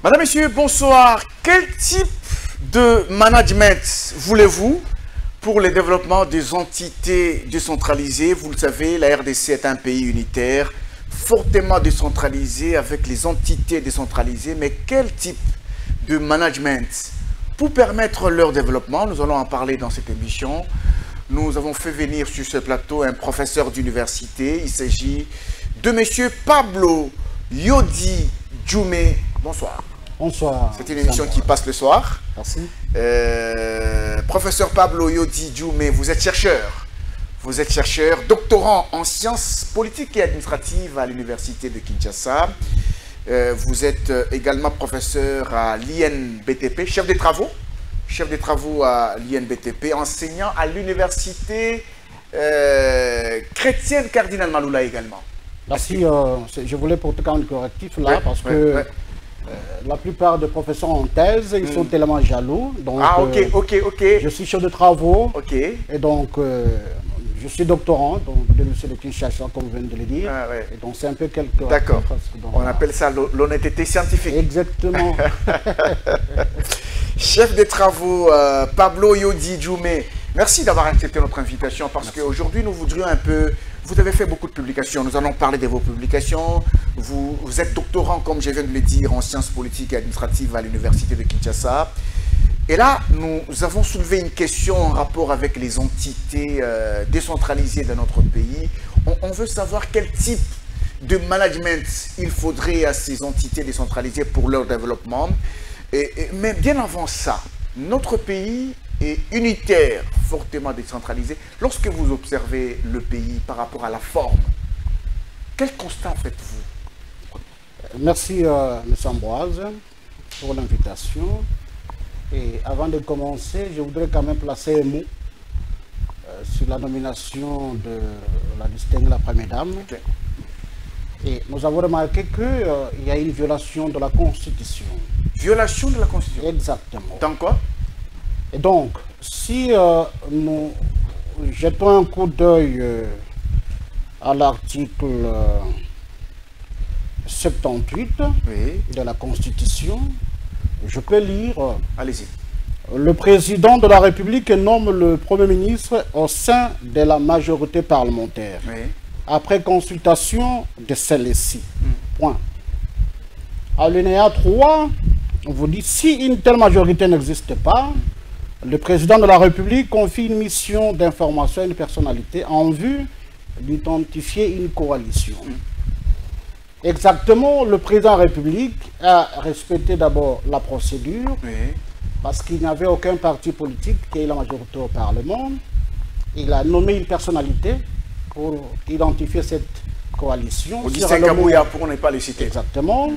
Madame, Messieurs, bonsoir. Quel type de management voulez-vous pour le développement des entités décentralisées? Vous le savez, la RDC est un pays unitaire, fortement décentralisé, avec les entités décentralisées. Mais quel type de management pour permettre leur développement? Nous allons en parler dans cette émission. Nous avons fait venir sur ce plateau un professeur d'université. Il s'agit de M. Pablo Yodi Djoumé. Bonsoir. Bonsoir. C'est une émission qui passe le soir. Merci. Professeur Pablo Yodi Djoumé, vous êtes chercheur. Vous êtes chercheur, doctorant en sciences politiques et administratives à l'université de Kinshasa. Vous êtes également professeur à l'INBTP, chef des travaux à l'INBTP, enseignant à l'université chrétienne Cardinal Maloula également. Merci, je voulais porter quand même un correctif là, parce que la plupart des professeurs en thèse, ils sont tellement jaloux. Donc, ok. Je suis chef de travaux, et donc je suis doctorant de l'université de Kinshasa, comme vous venez de le dire. Et donc c'est un peu quelque... D'accord. On appelle ça l'honnêteté scientifique. Exactement. Chef des travaux, Pablo Yodi Djoumé, merci d'avoir accepté notre invitation parce qu'aujourd'hui nous voudrions un peu... Vous avez fait beaucoup de publications, nous allons parler de vos publications. Vous êtes doctorant, comme je viens de le dire, en sciences politiques et administratives à l'université de Kinshasa. Et là, nous avons soulevé une question en rapport avec les entités décentralisées de notre pays. On veut savoir quel type de management il faudrait à ces entités décentralisées pour leur développement. Mais bien avant ça, notre pays est unitaire, fortement décentralisé. Lorsque vous observez le pays par rapport à la forme, quel constat faites-vous? Merci, M. Ambroise, pour l'invitation. Et avant de commencer, je voudrais quand même placer un mot sur la nomination de la distinguée la Première Dame. Et nous avons remarqué qu'il y a une violation de la Constitution. Violation de la Constitution? Exactement. Dans quoi? Et donc, si nous jetons un coup d'œil à l'article 78 de la Constitution, je peux lire. Allez-y. Le président de la République nomme le Premier ministre au sein de la majorité parlementaire, après consultation de celle-ci. Point. Alinéa 3, on vous dit, si une telle majorité n'existe pas, le président de la République confie une mission d'information à une personnalité en vue d'identifier une coalition. Exactement, le président de la République a respecté d'abord la procédure, parce qu'il n'y avait aucun parti politique qui ait la majorité au Parlement. Il a nommé une personnalité pour identifier cette coalition. On dit Kabouya pour ne pas les citer. Exactement.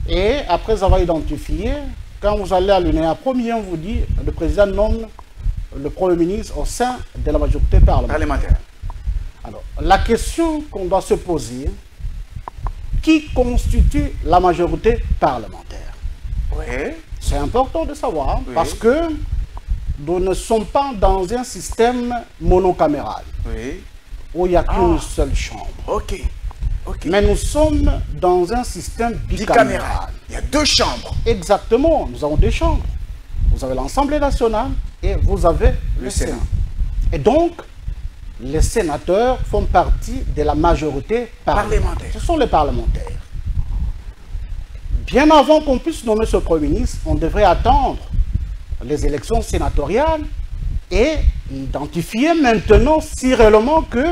Et après avoir identifié, quand vous allez à l'alinéa premier, on vous dit le président nomme le Premier ministre au sein de la majorité parlementaire. Alors, la question qu'on doit se poser, qui constitue la majorité parlementaire? C'est important de savoir, parce que nous ne sommes pas dans un système monocaméral, où il n'y a qu'une seule chambre. Mais nous sommes dans un système bicaméral. Il y a deux chambres. Exactement, nous avons deux chambres. Vous avez l'Assemblée nationale et vous avez le Sénat. Et donc, les sénateurs font partie de la majorité parlementaire. Ce sont les parlementaires. Bien avant qu'on puisse nommer ce Premier ministre, on devrait attendre les élections sénatoriales et identifier maintenant si réellement que...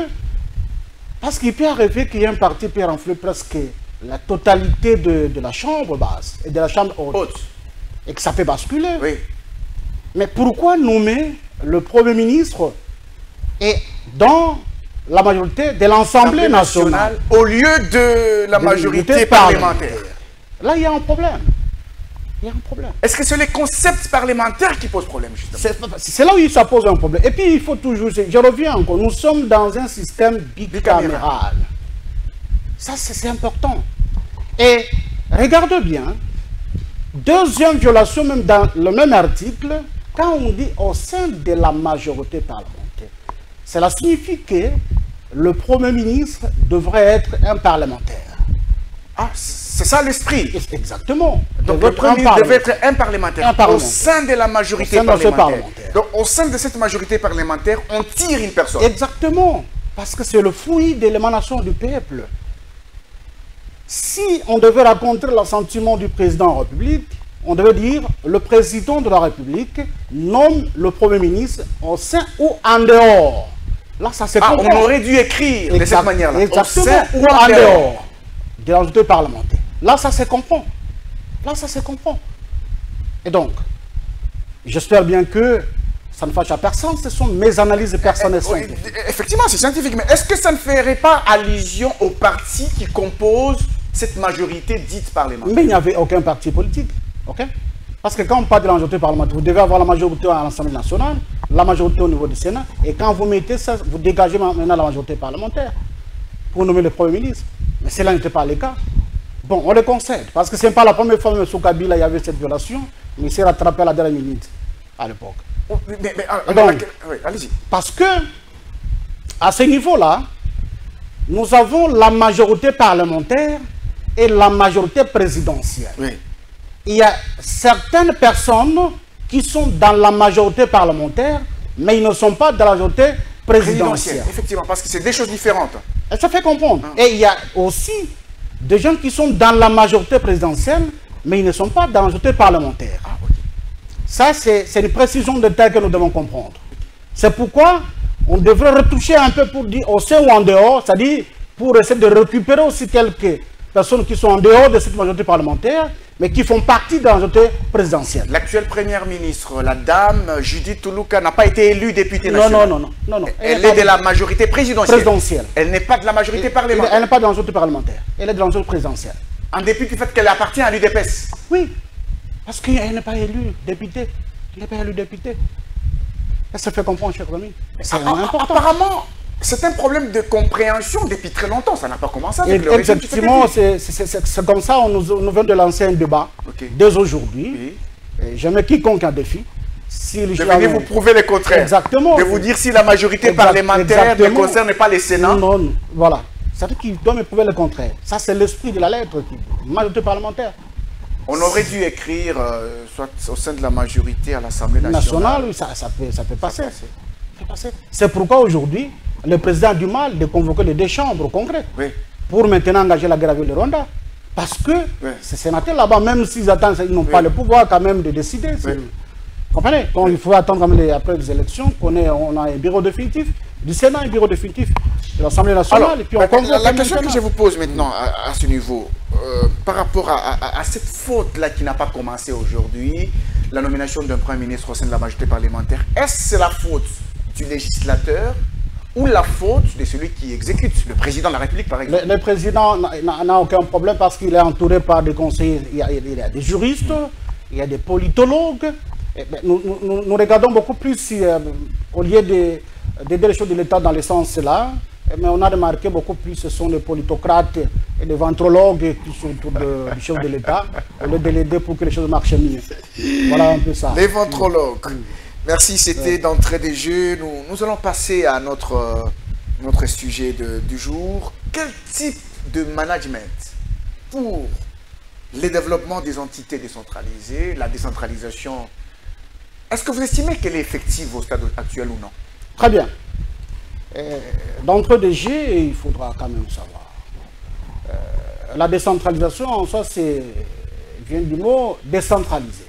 Parce qu'il peut arriver qu'il y ait un parti qui renfle presque la totalité de la chambre basse et de la chambre haute. Et que ça peut basculer. Mais pourquoi nommer le Premier ministre et dans la majorité de l'Assemblée nationale au lieu de la majorité parlementaire? Là, il y a un problème. Il y a un problème. Est-ce que c'est les concepts parlementaires qui posent problème, justement? C'est là où ça pose un problème. Et puis, il faut toujours... Je reviens encore. Nous sommes dans un système bicaméral. Ça, c'est important. Et regardez bien. Deuxième violation, même dans le même article, quand on dit au sein de la majorité parlementaire, cela signifie que le Premier ministre devrait être un parlementaire. Ah, c'est ça l'esprit. Exactement. Donc le Premier ministre devait être un parlementaire au sein de la majorité parlementaire. Donc au sein de cette majorité parlementaire, on tire une personne. Exactement. Parce que c'est le fruit de l'émanation du peuple. Si on devait raconter l'assentiment du président de la République, on devait dire le président de la République nomme le Premier ministre au sein ou en dehors. Là, ça c'est on aurait dû écrire de cette manière-là. Exactement. Au sein ou en dehors de la majorité parlementaire. Là, ça se comprend. Là, ça se comprend. Et donc, j'espère bien que ça ne fâche à personne, ce sont mes analyses personnelles. Effectivement, c'est scientifique, mais est-ce que ça ne ferait pas allusion aux partis qui composent cette majorité dite parlementaire? Mais il n'y avait aucun parti politique. Okay? Parce que quand on parle de la majorité parlementaire, vous devez avoir la majorité à l'Assemblée nationale, la majorité au niveau du Sénat, et quand vous mettez ça, vous dégagez maintenant la majorité parlementaire pour nommer le Premier ministre. Mais cela n'était pas le cas. Bon, on le concède, parce que ce n'est pas la première fois que sous Kabila il y avait cette violation, mais il s'est rattrapé à la dernière minute, à l'époque. Allez-y. Parce que, à ce niveau-là, nous avons la majorité parlementaire et la majorité présidentielle. Oui. Il y a certaines personnes qui sont dans la majorité parlementaire, mais ils ne sont pas dans la majorité présidentielle. Effectivement, parce que c'est des choses différentes. Et ça fait comprendre. Et il y a aussi des gens qui sont dans la majorité présidentielle, mais ils ne sont pas dans la majorité parlementaire. Ça, c'est une précision de taille que nous devons comprendre. C'est pourquoi on devrait retoucher un peu pour dire au sein ou en dehors, c'est-à-dire pour essayer de récupérer aussi quelques personnes qui sont en dehors de cette majorité parlementaire, mais qui font partie de la majorité présidentielle. L'actuelle première ministre, la dame Judith Toulouka, n'a pas été élue députée nationale. Non. Elle est de la majorité présidentielle. Elle n'est pas de la majorité parlementaire. Elle n'est pas de la majorité parlementaire. Elle est de la majorité présidentielle. En dépit du fait qu'elle appartient à l'UDPS. Oui. Parce qu'elle n'est pas élue députée. Elle n'est pas élue députée. Ça fait comprendre, cher ami. C'est important. Apparemment, c'est un problème de compréhension depuis très longtemps. Ça n'a pas commencé avec le régime. Effectivement, c'est comme ça. Nous venons de lancer un débat dès aujourd'hui. Oui. Je mets quiconque un défi. De venir vous prouver le contraire. Exactement. De vous dire si la majorité parlementaire ne concerne pas les Sénats. Non, voilà. C'est-à-dire qu'il doit me prouver le contraire. Ça, c'est l'esprit de la lettre. Majorité parlementaire. On aurait dû écrire, soit au sein de la majorité à l'Assemblée nationale. Oui, ça peut passer. C'est pourquoi aujourd'hui, le président a du mal de convoquer les deux chambres au Congrès pour maintenant engager la guerre avec le Rwanda. Parce que ces sénateurs là-bas, même s'ils attendent, ils n'ont pas le pouvoir quand même de décider. Vous comprenez? Donc il faut attendre après les élections qu'on on a un bureau définitif du Sénat, un bureau définitif de l'Assemblée nationale. Alors, et puis la question que je vous pose maintenant à ce niveau, par rapport à cette faute-là qui n'a pas commencé aujourd'hui, la nomination d'un Premier ministre au sein de la majorité parlementaire, est-ce la faute du législateur ou la faute de celui qui exécute, le président de la République par exemple? Le président n'a aucun problème parce qu'il est entouré par des conseillers, il y a des juristes, il y a des politologues. Nous regardons beaucoup plus, au lieu d'aider les choses de l'État dans le sens là, mais on a remarqué beaucoup plus ce sont les politocrates et les ventrologues qui sont autour du chef de l'État, au lieu de l'aider pour que les choses marchent mieux. Voilà un peu ça. Les ventrologues. Merci, c'était d'entrée des jeux. Nous allons passer à notre sujet du jour. Quel type de management pour le développement des entités décentralisées, la décentralisation, est-ce que vous estimez qu'elle est effective au stade actuel ou non? Très bien. D'entrée des jeux, il faudra quand même savoir. La décentralisation, en soi, vient du mot décentraliser,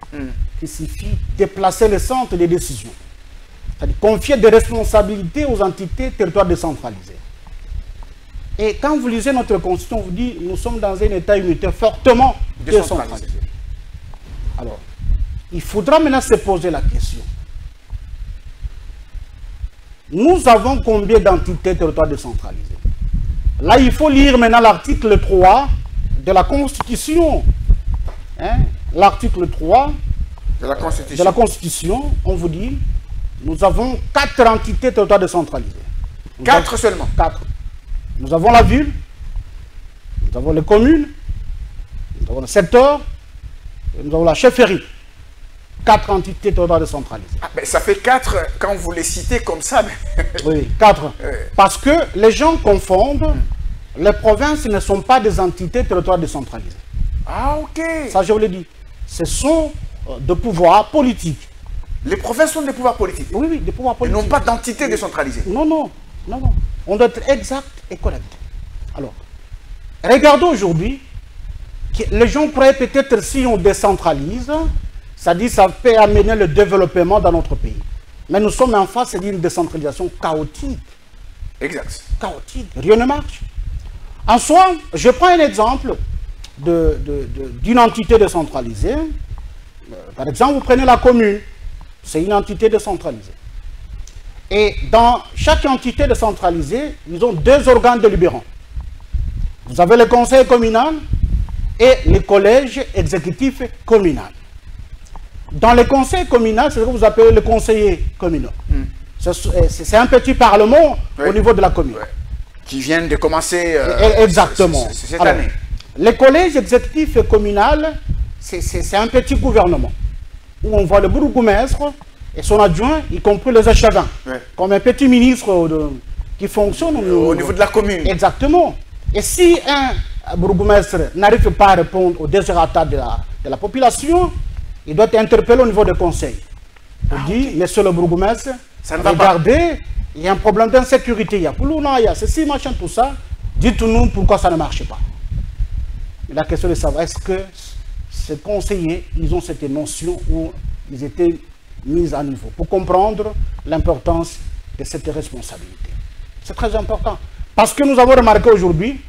qui signifie déplacer le centre des décisions. C'est-à-dire confier des responsabilités aux entités territoires décentralisées. Et quand vous lisez notre constitution, on vous dit nous sommes dans un État unitaire fortement décentralisé. Alors, il faudra maintenant se poser la question. Nous avons combien d'entités territoriales décentralisées? Là, il faut lire maintenant l'article 3 de la Constitution. L'article 3 de la Constitution, on vous dit, nous avons 4 entités territoriales décentralisées. 4 seulement? 4. Nous avons la ville, nous avons les communes, nous avons le secteur, et nous avons la chefferie. 4 entités territoriales décentralisées. Ah, ben ça fait 4 quand vous les citez comme ça. Mais... Oui, 4. Parce que les gens confondent les provinces ne sont pas des entités territoriales décentralisées. Ah, ok. Ça, je vous l'ai dit. Ce sont des pouvoirs politiques. Les provinces sont des pouvoirs politiques. Oui, oui, des pouvoirs politiques. Ils n'ont pas d'entité décentralisée. Non, non, non, non. On doit être exact et correct. Alors, regardons aujourd'hui, les gens croyaient peut-être si on décentralise, c'est-à-dire ça peut amener le développement dans notre pays. Mais nous sommes en face d'une décentralisation chaotique. Exact. Chaotique. Rien ne marche. En soi, je prends un exemple d'une entité décentralisée. Par exemple, vous prenez la commune. C'est une entité décentralisée. Et dans chaque entité décentralisée, ils ont deux organes délibérants. Vous avez le conseil communal et le collège exécutif communal. Dans le conseil communal, c'est ce que vous appelez le conseiller communal. C'est un petit parlement au niveau de la commune. Qui viennent de commencer exactement. Cette année. Le collège exécutif communal, c'est un petit gouvernement où on voit le bourgmestre et son adjoint, y compris les échevins, comme un petit ministre qui fonctionne au niveau de la commune. Exactement. Et si un bourgmestre n'arrive pas à répondre aux désirata de la population, il doit être interpellé au niveau du conseil. On dit, monsieur le bourgmestre, regardez, il y a un problème d'insécurité, il y a Poulouna, il y a ceci, machin, tout ça. Dites-nous pourquoi ça ne marche pas. Et la question de savoir, est-ce que ces conseillers, ils ont cette notion où ils étaient mis à niveau pour comprendre l'importance de cette responsabilité. C'est très important. Parce que nous avons remarqué aujourd'hui,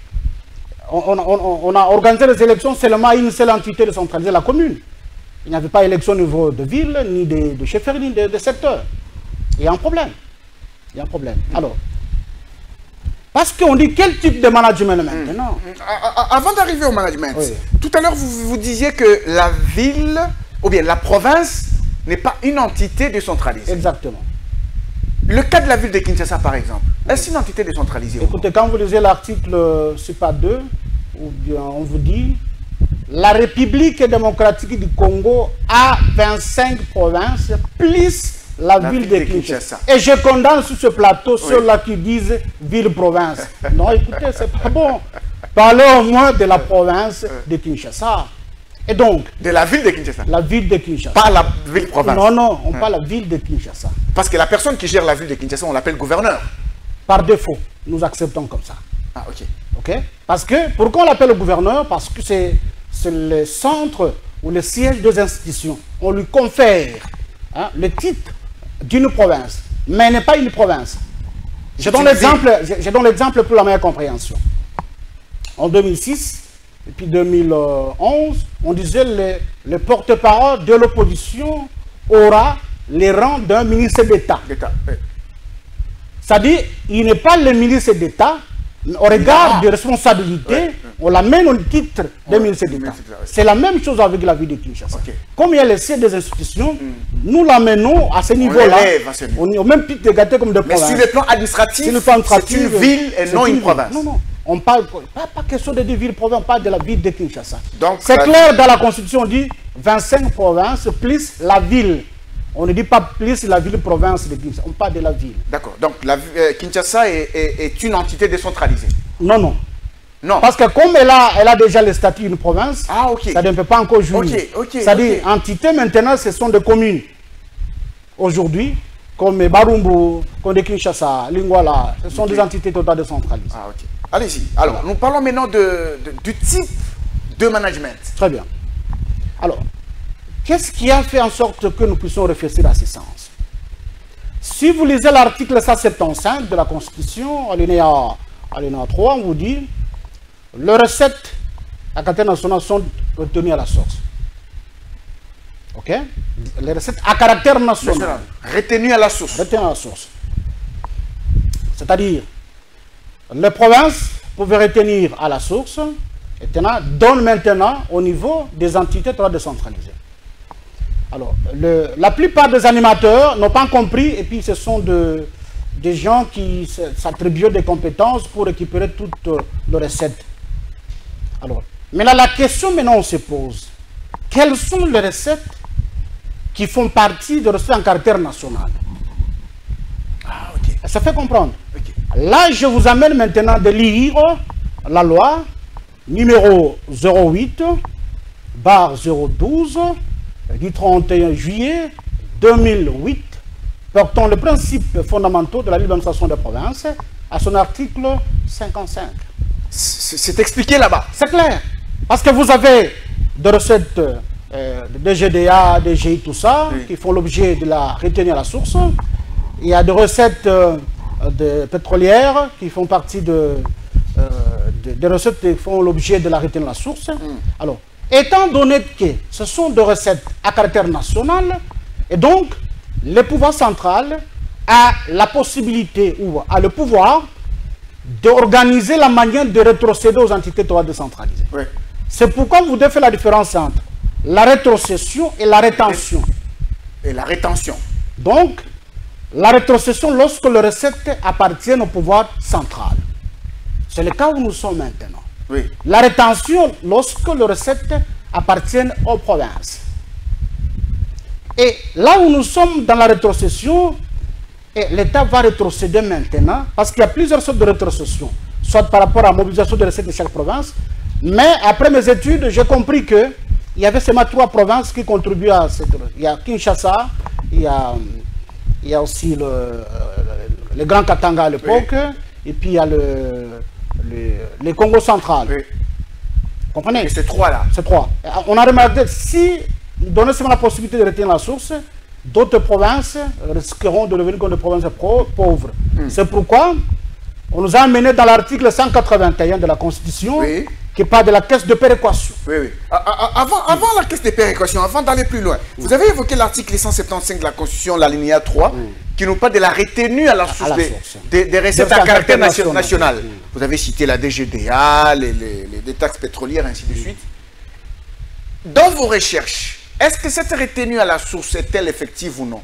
on a organisé les élections seulement à une seule entité décentralisée, la commune. Il n'y avait pas d'élection au niveau de ville, ni de chefferie, ni de secteur. Il y a un problème. Il y a un problème. Alors, parce qu'on dit quel type de management maintenant? Avant d'arriver au management, tout à l'heure vous disiez que la ville, ou bien la province, n'est pas une entité décentralisée. Exactement. Le cas de la ville de Kinshasa, par exemple, est-ce une entité décentralisée? Écoutez, quand vous lisez l'article SUPA 2, ou bien on vous dit la République démocratique du Congo a 25 provinces, plus la ville de Kinshasa. Et je condamne sur ce plateau ceux-là qui disent ville-province. Non, écoutez, c'est pas bon. Parlons au moins de la province de Kinshasa. Et donc... De la ville de Kinshasa? La ville de Kinshasa. Pas la ville-province? Non, non, on parle de la ville de Kinshasa. Parce que la personne qui gère la ville de Kinshasa, on l'appelle gouverneur. Par défaut, nous acceptons comme ça. Ah, ok. Ok? Parce que, pourquoi on l'appelle le gouverneur? Parce que c'est le centre ou le siège des institutions. On lui confère le titre d'une province, mais n'est pas une province. Je donne l'exemple pour la meilleure compréhension. En 2006, et puis 2011, on disait le porte-parole de l'opposition aura les rangs d'un ministre d'État. C'est-à-dire, il n'est pas le ministre d'État, au regard des responsabilités, on l'amène au titre de ministre d'État. C'est la même chose avec la ville de Kinshasa. Comme il y a le siège des institutions, nous l'amenons à ce niveau-là, au même titre d'égalité comme de province. Mais sur le plan administratif, c'est une ville et non une province. Non, non. On parle pas question de ville province, on parle de la ville de Kinshasa. C'est clair, dans la Constitution, on dit 25 provinces plus la ville. On ne dit pas plus la ville-province de Kinshasa, on parle de la ville. D'accord, donc Kinshasa est une entité décentralisée? Non, non. Non. Parce que comme elle a déjà le statut d'une province, ça ne peut pas encore jouer. C'est-à-dire, entité maintenant, ce sont des communes. Aujourd'hui, comme Barumbu, comme Kinshasa, Lingwala, ce sont des entités totalement décentralisées. Ah, ok. Allez-y. Alors, nous parlons maintenant du type de management. Très bien. Alors, qu'est-ce qui a fait en sorte que nous puissions réfléchir à ce sens? Si vous lisez l'article 175 de la Constitution, alinéa 3, on vous dit les recettes à caractère national sont retenues à la source. Ok? Les recettes à caractère national. Retenues à la source. Retenues à la source. C'est-à-dire, les provinces pouvaient retenir à la source et donnent maintenant au niveau des entités décentralisées. Alors, la plupart des animateurs n'ont pas compris, et puis ce sont des gens qui s'attribuent des compétences pour récupérer toutes les recettes. Alors, maintenant, la question maintenant on se pose, quelles sont les recettes qui font partie de recettes en caractère national? Ah, ok. Ça fait comprendre. Okay. Là, je vous amène maintenant de lire la loi numéro 08/012 du 31 juillet 2008 portant les principes fondamentaux de la libre administration des provinces à son article 55. C'est expliqué là-bas. C'est clair. Parce que vous avez des recettes de GDA, de GI, tout ça, oui, qui font l'objet de la retenue à la source. Il y a des recettes de pétrolières qui font partie des recettes qui font l'objet de la retenue à la source. Alors, étant donné que ce sont des recettes à caractère national, et donc le pouvoir central a la possibilité ou a le pouvoir d'organiser la manière de rétrocéder aux entités décentralisées. Oui. C'est pourquoi vous devez faire la différence entre la rétrocession et la rétention. Et la rétention. Donc, la rétrocession lorsque les recettes appartiennent au pouvoir central. C'est le cas où nous sommes maintenant. Oui. La rétention lorsque les recettes appartiennent aux provinces. Et là où nous sommes dans la rétrocession, l'État va rétrocéder maintenant, parce qu'il y a plusieurs sortes de rétrocession, soit par rapport à la mobilisation des recettes de chaque province, mais après mes études, j'ai compris qu'il y avait seulement 3 provinces qui contribuaient à cette... Il y a Kinshasa, il y a aussi le Grand Katanga à l'époque, oui, et puis il y a le Congo central. Oui. Vous comprenez? Et ces 3 là. Ces 3. On a remarqué, si nous donnons seulement la possibilité de retenir la source, d'autres provinces risqueront de devenir comme des provinces pauvres. C'est pourquoi on nous a amené dans l'article 181 de la Constitution, oui, qui parle de la caisse de péréquation. Oui, oui. Avant la caisse de péréquation, avant d'aller plus loin, vous avez évoqué l'article 175 de la Constitution, l'alinéa 3, qui nous parle de la retenue à la source, des recettes à caractère national. Vous avez cité la DGDA, les taxes pétrolières, ainsi de suite. Dans vos recherches, est-ce que cette retenue à la source est-elle effective ou non?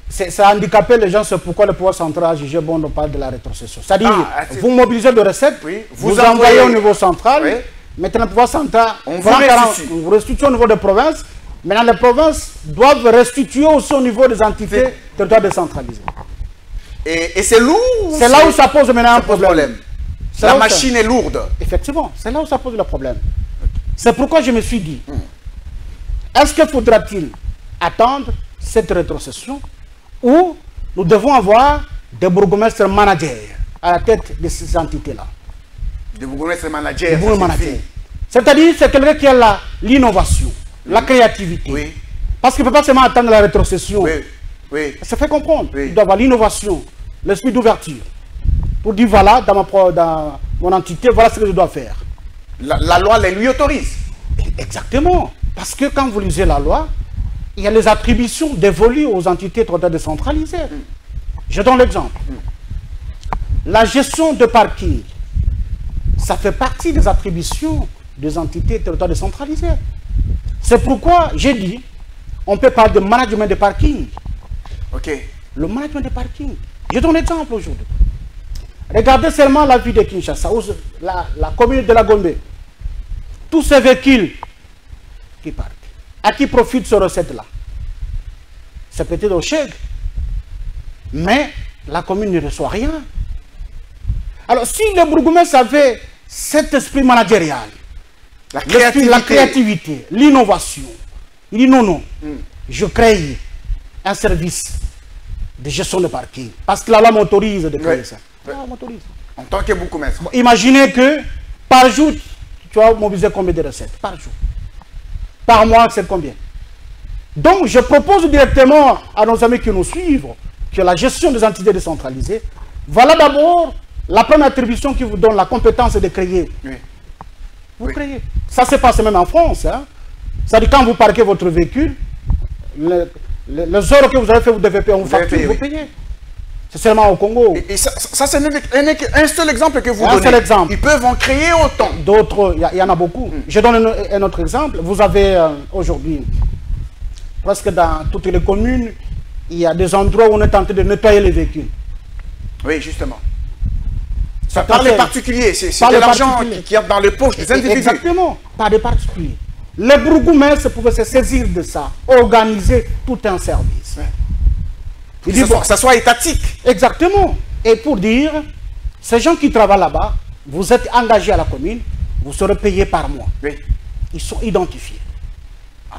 Ça a handicapé les gens, c'est pourquoi le pouvoir central a jugé bon de parler de la rétrocession. C'est-à-dire, vous mobilisez de recettes, oui, vous envoyez au niveau central, oui, maintenant le pouvoir central, vous restituez au niveau des provinces, maintenant les provinces doivent restituer aussi au niveau des entités territoriales décentralisées. Et c'est lourd? C'est là où ça pose maintenant un problème. La machine est lourde. Effectivement, c'est là où ça pose le problème. C'est pourquoi je me suis dit, est-ce que faudra-t-il attendre cette rétrocession ou nous devons avoir des bourgmestres managers à la tête de ces entités-là? Des bourgmestres managers. C'est-à-dire, c'est quelqu'un qui a l'innovation, la créativité. Oui. Parce qu'il ne peut pas seulement attendre la rétrocession. Oui. Oui. Ça fait comprendre. Oui. Il doit avoir l'innovation, l'esprit d'ouverture. Pour dire, voilà, dans mon entité, voilà ce que je dois faire. La loi les lui autorise. Exactement. Parce que quand vous lisez la loi, il y a les attributions dévolues aux entités territoriales décentralisées. Je donne l'exemple. La gestion de parking, ça fait partie des attributions des entités territoriales décentralisées. C'est pourquoi j'ai dit, on peut parler de management de parking. Ok. Le management de parking. Je donne l'exemple aujourd'hui. Regardez seulement la ville de Kinshasa, la commune de la Gombe. Tous ces véhicules qui partent. À qui profite ce recette-là? C'est peut-être au chèque, mais la commune ne reçoit rien. Alors, si le bourgmestre avait cet esprit managérial, la créativité, l'innovation, il dit non, je crée un service de gestion de parking. Parce que la loi m'autorise de créer ça. Oui. M'autorise. En tant que bourgmestre. Bon, imaginez que par jour, tu vas mobiliser combien de recettes? Par jour. Par mois, c'est combien? Donc, je propose directement à nos amis qui nous suivent que la gestion des entités décentralisées, voilà d'abord la première attribution qui vous donne la compétence de créer. Oui. Vous créez. Ça se passe même en France. Hein? C'est-à-dire quand vous parquez votre véhicule, les heures que vous avez fait, vous devez payer, on vous facture, vous payez. C'est seulement au Congo. Et ça c'est un seul exemple que vous donnez. Un seul exemple. Ils peuvent en créer autant. D'autres, il y en a beaucoup. Je donne un autre exemple. Vous avez aujourd'hui, presque dans toutes les communes, il y a des endroits où on est en train de nettoyer les véhicules. Oui, justement. Ça par les particuliers. C'est de l'argent qui est dans les poches des individus. Exactement, par des particuliers. Les bourgmestres pouvaient se saisir de ça, organiser tout un service. Que ça soit étatique. Exactement. Et pour dire, ces gens qui travaillent là-bas, vous êtes engagé à la commune, vous serez payé par mois. Oui. Ils sont identifiés.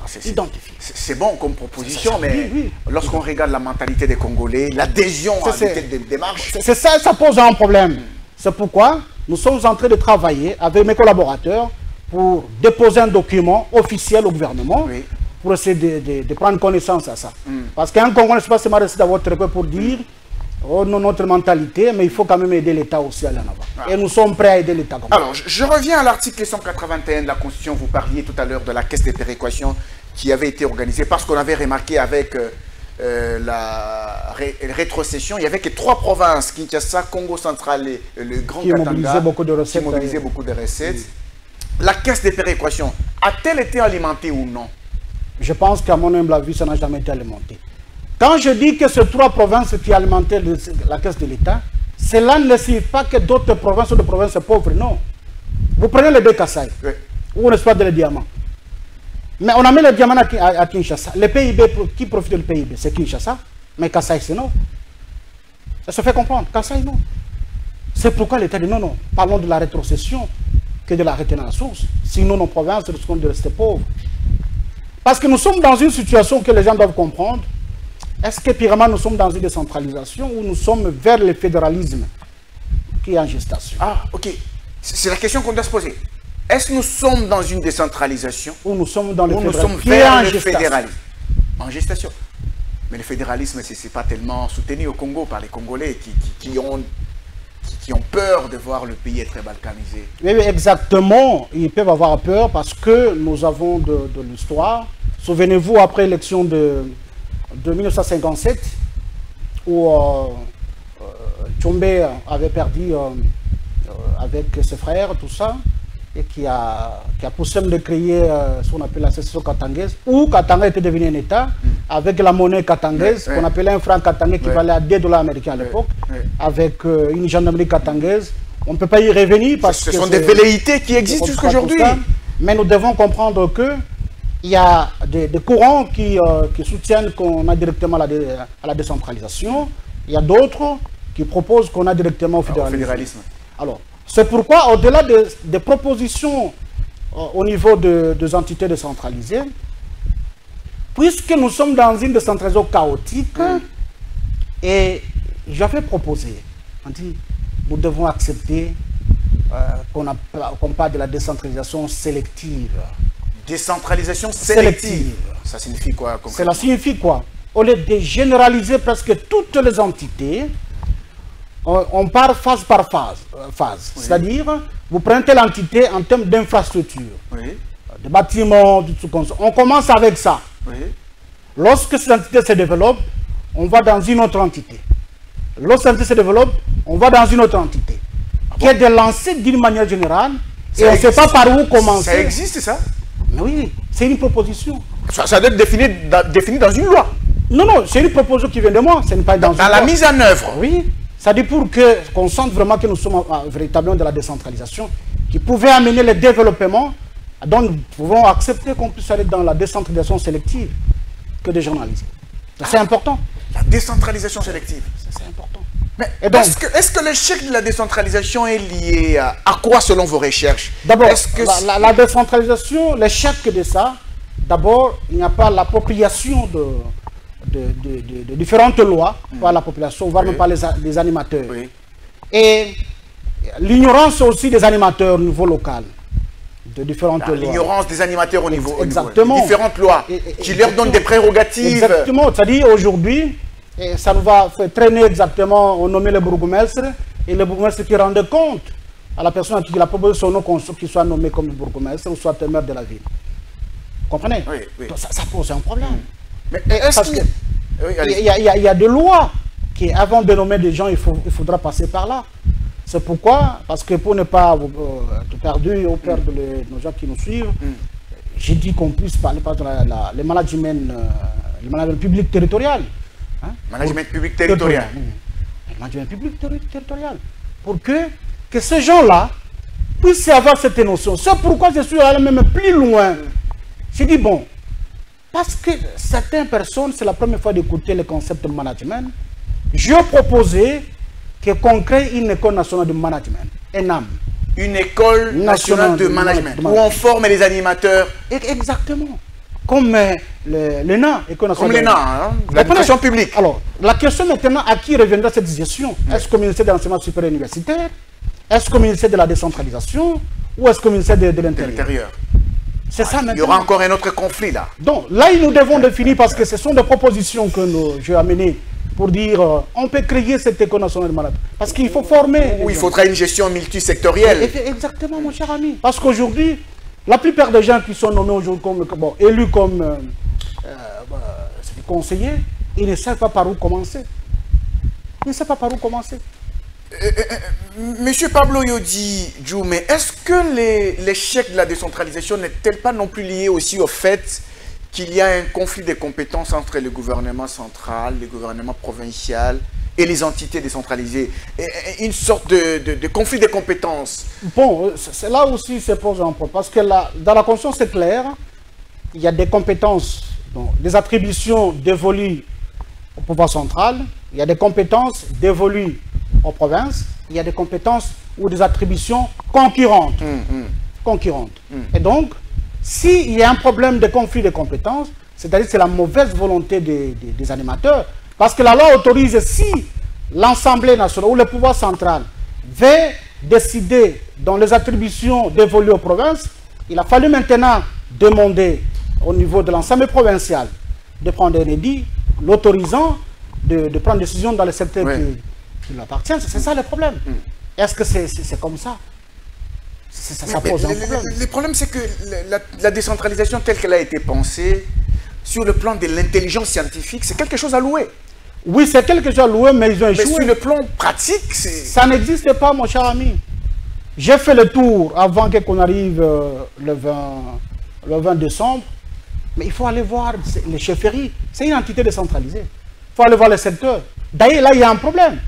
C'est bon comme proposition, mais lorsqu'on regarde la mentalité des Congolais, l'adhésion à cette démarche... C'est ça, ça pose un problème. C'est pourquoi nous sommes en train de travailler avec mes collaborateurs pour déposer un document officiel au gouvernement pour essayer de prendre connaissance à ça. Parce qu'un Congolais, je ne sais pas si c'est rester d'avoir très peu pour dire oh, non, notre mentalité, mais il faut quand même aider l'État aussi à aller en avant. Et nous sommes prêts à aider l'État. Alors, je reviens à l'article 181 de la Constitution. Vous parliez tout à l'heure de la caisse de péréquation qui avait été organisée parce qu'on avait remarqué avec la rétrocession, il n'y avait que 3 provinces, Kinshasa, Congo central et le Grand Katanga, qui mobilisaient beaucoup de recettes. La caisse de péréquation, a-t-elle été alimentée ou non? Je pense qu'à mon humble avis, ça n'a jamais été alimenté. Quand je dis que ces 3 provinces qui alimentaient la caisse de l'État, cela ne signifie pas que d'autres provinces ou des provinces pauvres, non. Vous prenez les 2 Kasaï, où on exploite les diamants. Mais on a mis les diamants à Kinshasa. Le PIB, qui profite du PIB? C'est Kinshasa. Mais Kasaï, c'est non. Ça se fait comprendre. Kasaï, non. C'est pourquoi l'État dit non, non. Parlons de la rétrocession que de la retenue à la source. Sinon, nos provinces risquent de rester pauvres. Parce que nous sommes dans une situation que les gens doivent comprendre. Est-ce que purement nous sommes dans une décentralisation ou nous sommes vers le fédéralisme qui est en gestation? Ah, ok. C'est la question qu'on doit se poser. Est-ce que nous sommes dans une décentralisation ou nous sommes dans le fédéralisme? Nous sommes vers le fédéralisme. En gestation. Mais le fédéralisme, ce n'est pas tellement soutenu au Congo par les Congolais qui ont peur de voir le pays être balkanisé. Oui, exactement. Ils peuvent avoir peur parce que nous avons de l'histoire. Souvenez-vous, après l'élection de 1957, où Tchombe avait perdu avec ses frères, tout ça, et qui a poussé de créer ce qu'on appelle la sécession katangaise, où Katanga était devenu un État, avec la monnaie katangaise, qu'on appelait un franc katangais qui valait à 2 $ américains à l'époque, avec une gendarmerie katangaise. On ne peut pas y revenir parce que ce sont des velléités qui existent jusqu'à aujourd'hui. Mais nous devons comprendre que il y a des courants qui soutiennent qu'on a directement à la décentralisation. Il y a d'autres qui proposent qu'on a directement au fédéralisme. Alors, c'est pourquoi, au-delà des propositions au niveau des entités décentralisées, puisque nous sommes dans une décentralisation chaotique, et j'avais proposé, on dit, nous devons accepter qu'on parle de la décentralisation sélective. Décentralisation sélective. Ça signifie quoi? Cela signifie quoi? Au lieu de généraliser presque toutes les entités, on part phase par phase. C'est-à-dire, vous prenez l'entité en termes d'infrastructure, de bâtiments, de tout comme ça. On commence avec ça. Lorsque cette entité se développe, on va dans une autre entité. Lorsque cette entité se développe, on va dans une autre entité. Qui est de lancer d'une manière générale, et on ne sait pas par où commencer. Ça existe, ça? Mais oui, c'est une proposition. Ça doit être défini dans une loi. Non, non, c'est une proposition qui vient de moi. Ce n'est pas dans la mise en œuvre. Oui. Ça dit pour qu'on sente vraiment que nous sommes véritablement de la décentralisation, qui pouvait amener le développement, donc nous pouvons accepter qu'on puisse aller dans la décentralisation sélective que des journalistes. C'est important. La décentralisation sélective. C'est important. Mais est-ce que l'échec de la décentralisation est lié à quoi selon vos recherches? D'abord, la décentralisation, l'échec de ça, d'abord, il n'y a pas l'appropriation de différentes lois par la population, voire même par les animateurs. Et l'ignorance aussi des animateurs au niveau local, de différentes lois. L'ignorance des animateurs au niveau exactement. De différentes lois qui leur donnent des prérogatives. Exactement, c'est-à-dire aujourd'hui, ça nous va faire traîner exactement, on nommait le bourgmestre, et le bourgmestre qui rendait compte à la personne qui a proposé son nom qu'il soit nommé comme bourgmestre ou soit maire de la ville. Vous comprenez? Donc, ça pose un problème. Mais parce qu'il y a des lois qui, avant de nommer des gens, il faudra passer par là. C'est pourquoi, parce que pour ne pas être perdu ou perdre nos gens qui nous suivent, j'ai dit qu'on puisse parler par le management public territorial. Hein? Management public territorial. Le management public territorial. Pour que ces gens-là puissent avoir cette notion. C'est pourquoi je suis allé même plus loin. J'ai dit, bon, parce que certaines personnes, c'est la première fois d'écouter le concept de management, je proposais qu'on crée une école nationale de management, ENAM. une école nationale de management où on forme les animateurs. Exactement. Comme l'ENA. Comme l'ENA, l'éducation publique. Alors, la question maintenant, à qui reviendra cette gestion? Est-ce qu'au ministère de l'enseignement supérieur universitaire? Est-ce qu'au ministère de la décentralisation? Ou est-ce qu'au ministère de l'Intérieur? C'est ça maintenant. Il y aura encore un autre conflit là. Donc là, nous devons définir, parce que ce sont des propositions que je vais amener pour dire on peut créer cette école nationale de management. Parce qu'il faut former. Oui, il faudra une gestion multisectorielle. Exactement, mon cher ami. Parce qu'aujourd'hui, la plupart des gens qui sont nommés aujourd'hui comme élus comme conseillers, ils ne savent pas par où commencer. Ils ne savent pas par où commencer. Monsieur Pablo Yodi Djoumé, est-ce que l'échec de la décentralisation n'est-elle pas non plus lié aussi au fait qu'il y a un conflit de compétences entre le gouvernement central, le gouvernement provincial et les entités décentralisées? Une sorte de conflit de compétences. Bon, c'est là aussi se pose un problème. Parce que dans la Constitution, c'est clair, il y a des compétences, donc, des attributions dévolues au pouvoir central, il y a des compétences dévolues aux provinces, il y a des compétences ou des attributions concurrentes. Et donc, s'il y a un problème de conflit de compétences, c'est-à-dire que c'est la mauvaise volonté des animateurs, parce que la loi autorise, si l'Assemblée nationale ou le pouvoir central veut décider dans les attributions dévolues aux provinces, il a fallu maintenant demander au niveau de l'ensemble provincial de prendre un édit l'autorisant de prendre des décisions dans le secteur qui lui appartient. C'est ça le problème. Est-ce que c'est comme ça? Ça pose un problème. Le problème, c'est que la décentralisation telle qu'elle a été pensée, sur le plan de l'intelligence scientifique, c'est quelque chose à louer. Oui, c'est quelque chose à louer, mais ils ont échoué. Mais sur le plan pratique, ça n'existe pas, mon cher ami. J'ai fait le tour avant qu'on arrive le 20 décembre. Mais il faut aller voir les chefferies. C'est une entité décentralisée. Il faut aller voir le secteur. D'ailleurs, là, il y a un problème.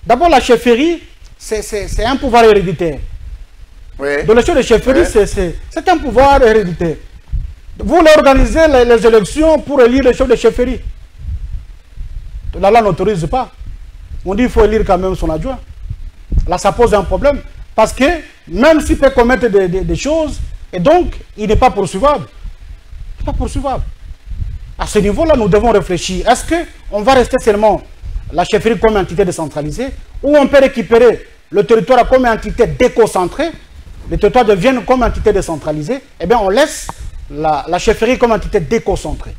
D'abord, la chefferie, c'est un pouvoir héréditaire. Oui. Donc, le chef de chefferie, c'est un pouvoir héréditaire. Vous organisez les élections pour élire le chef de chefferie. La loi n'autorise pas. On dit qu'il faut élire quand même son adjoint. Là, ça pose un problème. Parce que même s'il peut commettre des choses, et donc, il n'est pas poursuivable. Il n'est pas poursuivable. À ce niveau-là, nous devons réfléchir. Est-ce qu'on va rester seulement la chefferie comme entité décentralisée, ou on peut récupérer le territoire comme entité déconcentrée, le territoire devient comme entité décentralisée, eh bien on laisse la chefferie comme entité déconcentrée.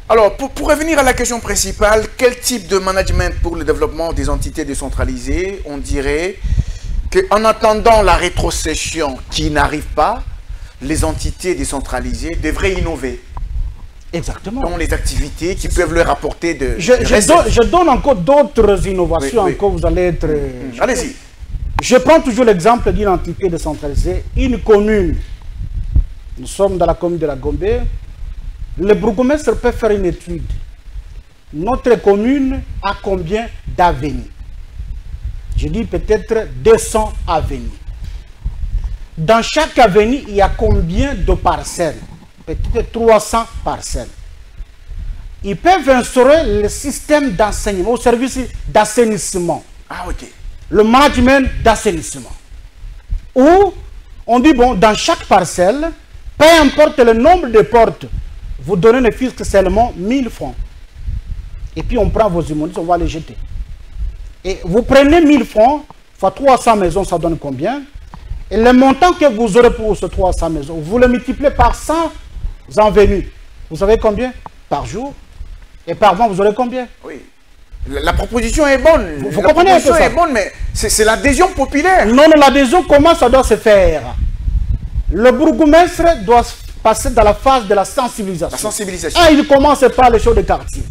Alors, pour revenir à la question principale, quel type de management pour le développement des entités décentralisées? On dirait qu'en attendant la rétrocession qui n'arrive pas, les entités décentralisées devraient innover. Exactement. Dans les activités qui peuvent leur apporter de... Je donne encore d'autres innovations, encore vous allez être... Allez-y. Je prends toujours l'exemple d'une entité décentralisée, une commune. Nous sommes dans la commune de la Gombe. Le bourgmestre peut faire une étude. Notre commune a combien d'avenues? Je dis peut-être 200 avenues. Dans chaque avenue, il y a combien de parcelles? Peut-être 300 parcelles. Ils peuvent instaurer le système d'enseignement, au service d'assainissement. Ah, ok. Le management d'assainissement. Où on dit, bon, dans chaque parcelle, peu importe le nombre de portes, vous donnez le fisc seulement 1000 francs. Et puis on prend vos immondices, on va les jeter. Et vous prenez 1000 francs, fois 300 maisons, ça donne combien? Et le montant que vous aurez pour ces 300 maisons, vous le multipliez par 100 envenus. Vous savez combien? Par jour. Et par mois, vous aurez combien? Oui. La proposition est bonne. Vous comprenez un peu ça? La proposition est bonne, mais c'est l'adhésion populaire. Non, non, l'adhésion, comment ça doit se faire? Le bourgmestre doit passer dans la phase de la sensibilisation. La sensibilisation. Ah, il commence par les choses de quartier.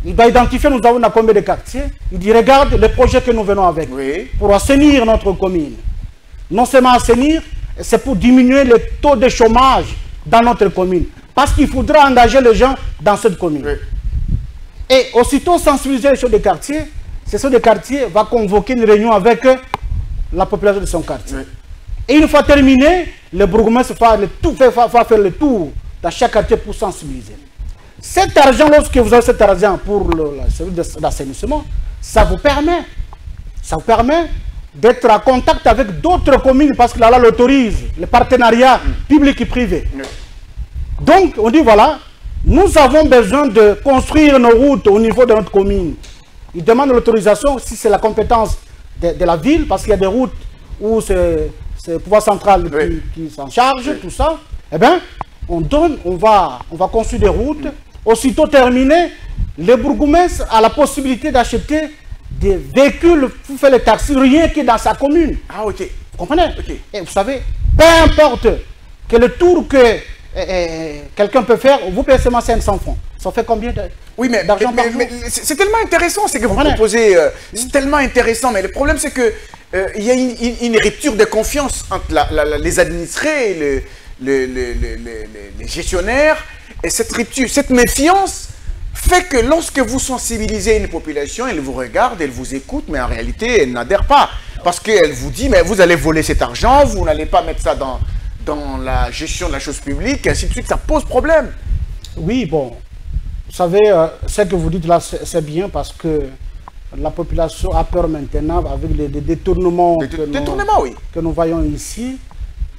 Il doit identifier, nous avons combien de quartiers. Il dit, regarde le projet que nous venons avec. Oui. Pour assainir notre commune. Non seulement assainir, c'est pour diminuer le taux de chômage dans notre commune. Parce qu'il faudra engager les gens dans cette commune. Oui. Et aussitôt sensibiliser les choses des quartiers, ces choses des quartiers va convoquer une réunion avec la population de son quartier. Oui. Et une fois terminé, le bourgmestre va faire le tour dans chaque quartier pour sensibiliser. Cet argent, lorsque vous avez cet argent pour le service d'assainissement, ça vous permet d'être en contact avec d'autres communes parce que la loi l'autorise, le partenariat public et privé. Donc, on dit voilà, nous avons besoin de construire nos routes au niveau de notre commune. Ils demandent l'autorisation si c'est la compétence de la ville, parce qu'il y a des routes où c'est le pouvoir central qui s'en charge, tout ça. Eh bien, on va construire des routes. Aussitôt terminé, le bourgmestre a la possibilité d'acheter des véhicules pour faire les taxis, rien que dans sa commune. Ah, ok. Vous comprenez? Et vous savez, peu importe que le tour que quelqu'un peut faire, vous payez seulement 500 francs. Ça fait combien d'argent par jour? C'est tellement intéressant ce que vous proposez. C'est tellement intéressant, mais le problème c'est que il y a une rupture de confiance entre les administrés et les gestionnaires. Et cette rupture, cette méfiance fait que lorsque vous sensibilisez une population, elle vous regarde, elle vous écoute, mais en réalité, elle n'adhère pas. Parce qu'elle vous dit, mais vous allez voler cet argent, vous n'allez pas mettre ça dans la gestion de la chose publique, et ainsi de suite, ça pose problème. Oui, bon, vous savez, ce que vous dites là, c'est bien parce que la population a peur maintenant avec les détournements que nous voyons ici.